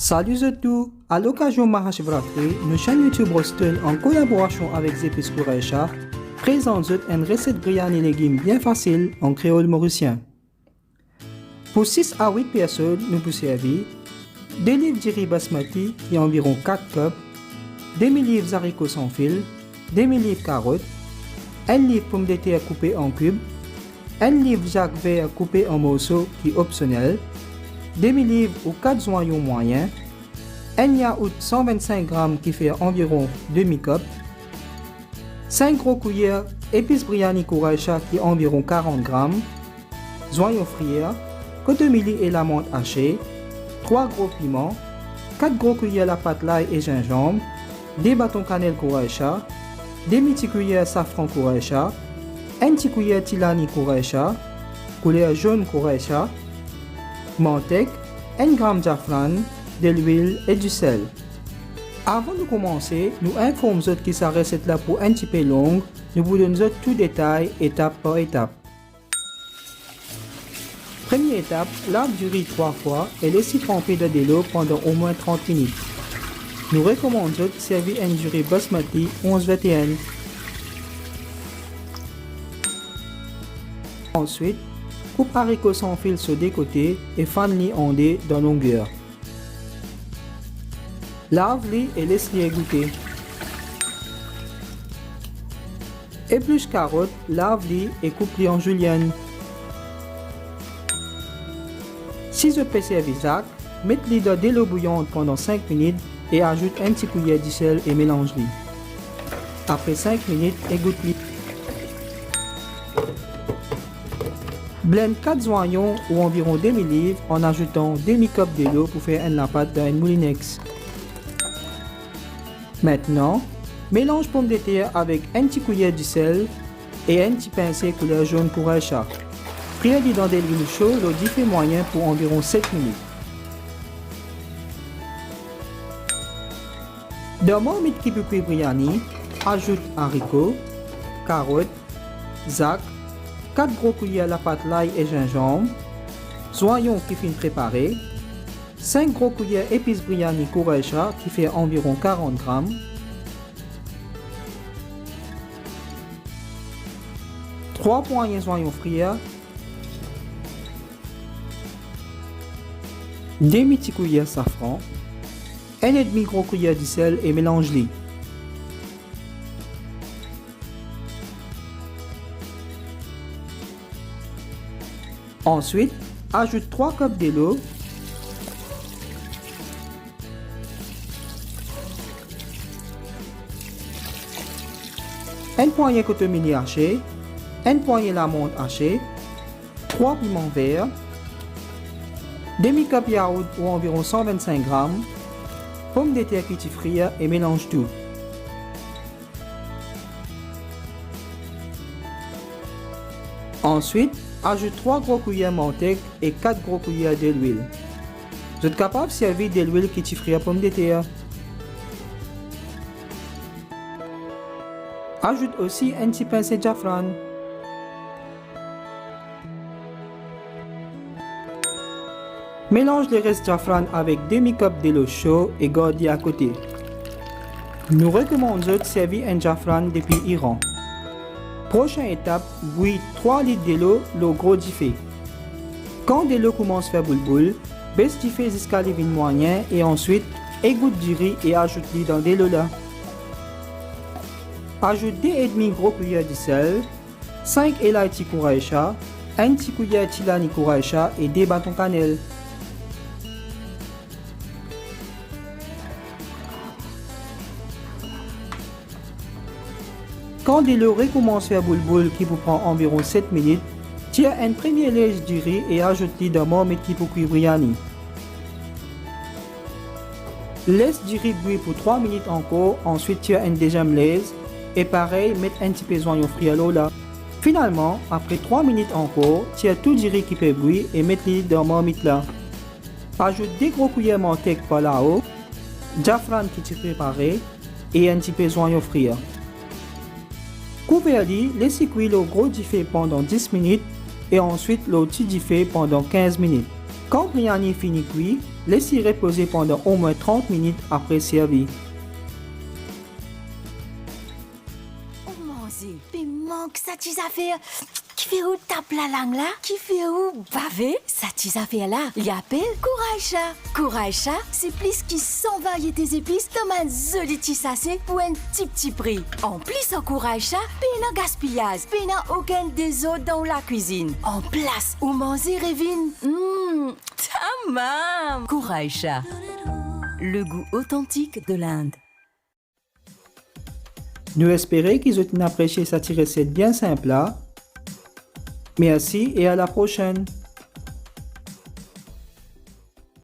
Salut à tous! À l'occasion de Mahashivratri, notre chaîne YouTube Boston, en collaboration avec Zepis Kouraïcha, présente une recette biryani légumes bien facile en créole mauricien. Pour 6 à 8 personnes, nous pouvons servir 2 livres de riz basmati qui est environ 4 cups, 2 livres haricots sans fil, 2 livres carottes, 1 livre pomme de terre coupée en cubes, 1 livre jacques vert coupé en morceaux qui est optionnel, 2 livres ou 4 oignons moyens, 1 yaourt 125 g qui fait environ demi-cup, 5 gros cuillères épices biryani Kouraïcha qui est environ 40 g, oignons frits, cotomili et la menthe hachée, 3 gros piments, 4 gros cuillères la pâte l'ail et gingembre, 2 bâtons cannelle Kouraïcha, 2 petites cuillères safran Kouraïcha, 1 petit cuillère tilani Kouraïcha, couleur jaune Kouraïcha, manteca, 1 g de jaffran, de l'huile et du sel. Avant de commencer, nous informons que cette recette là pour un petit peu longue, nous vous donnons tout détail étape par étape. Première étape, lave du riz 3 fois et laissez tremper dans de l'eau pendant au moins 30 minutes. Nous recommandons de servir un du riz basmati 1121. Ensuite, coupe haricots sans fil sur des côtés et fan-les en dés dans longueur. Lave-les et laisse-les égoutter. Épluche carottes, lave-les et coupe-les en julienne. Si je peux servir Zach, mets-les dans de l'eau bouillante pendant 5 minutes et ajoute un petit cuillère de sel et mélange-les. Après 5 minutes, égoutte-les. Blende 4 oignons ou environ demi-livre en ajoutant demi-cup de l'eau pour faire une pâte dans une moulinex. Maintenant, mélange pomme de terre avec un petit cuillère de sel et un petit pincé couleur jaune Kouraïcha. Frire-les dans de l'huile chaude au diffé moyen pour environ 7 minutes. Dans mon marmite qui peut cuire biryani, ajoute haricots, carottes, zac, 4 gros cuillères la pâte l'ail et gingembre, oignons qui finissent préparés, 5 gros cuillères épices biryani Kouraïcha qui fait environ 40 g, 3 poignées oignons frits, 2 petites cuillères safran, 1,5 gros cuillère de sel et mélange-les. Ensuite, ajoute 3 cups de l'eau, une poignée de cotomili haché, une poignée de menthe hachée, 3 piments verts, demi-cup yaourt ou environ 125 g, pommes de terre qui frire et mélange tout. Ensuite, ajoute 3 gros cuillères de manteca et 4 gros cuillères de l'huile. Vous êtes capable de servir de l'huile qui frire pommes de terre. Ajoute aussi un petit pincé de jaffran. Mélange le reste de jaffran avec demi-cup de l'eau chaude et garde à côté. Nous recommandons de servir un jaffran depuis Iran. Prochaine étape, bouillir 3 litres de l'eau gros diffé. Quand de l'eau commence à faire boule, baisse diffé jusqu'à l'évin moyen et ensuite égoutte du riz et ajoute-le dans de l'eau là. Ajoute 2,5 gros cuillères de sel, 5 élaïti Kouraïcha, 1 petit cuillère tilani Kouraïcha et 2 bâtons cannelle. Quand de l'eau recommence à faire boule qui vous prend environ 7 minutes, tire un premier lèche du riz et ajoute-le dans mon marmite qui peut cuire biryani. Laisse du riz bouillir pour 3 minutes encore, ensuite tire un deuxième lèche et pareil, mettre un petit peu d'oignon frit à l'eau là. Finalement, après 3 minutes encore, tire tout du riz qui peut bouillir et mettez-le dans mon marmite là. Ajoute 2 gros cuillères de manteca par là-haut, jaffran qui est préparé et un petit peu d'oignon frit. Couvrez-le, laissez cuire le gros diffé pendant 10 minutes et ensuite le petit diffé pendant 15 minutes. Quand biryani finit cuit, laissez reposer pendant au moins 30 minutes après servir. Manger, puis manque ça tes affaires. Qui fait où tape la langue là? Qui fait où baver? Ça tes affaires là? Il appelle Kouraïcha. Kouraïcha, c'est plus qui 100 variétés d'épices dans ma jolie tissacée pour un petit prix. En plus, en Kouraïcha, pas de gaspillage, pas aucun des autres dans la cuisine. En place, où manger Révine. Tamam! Kouraïcha, le goût authentique de l'Inde. Nous espérons qu'ils ont apprécié cette recette bien simple là. Merci et à la prochaine.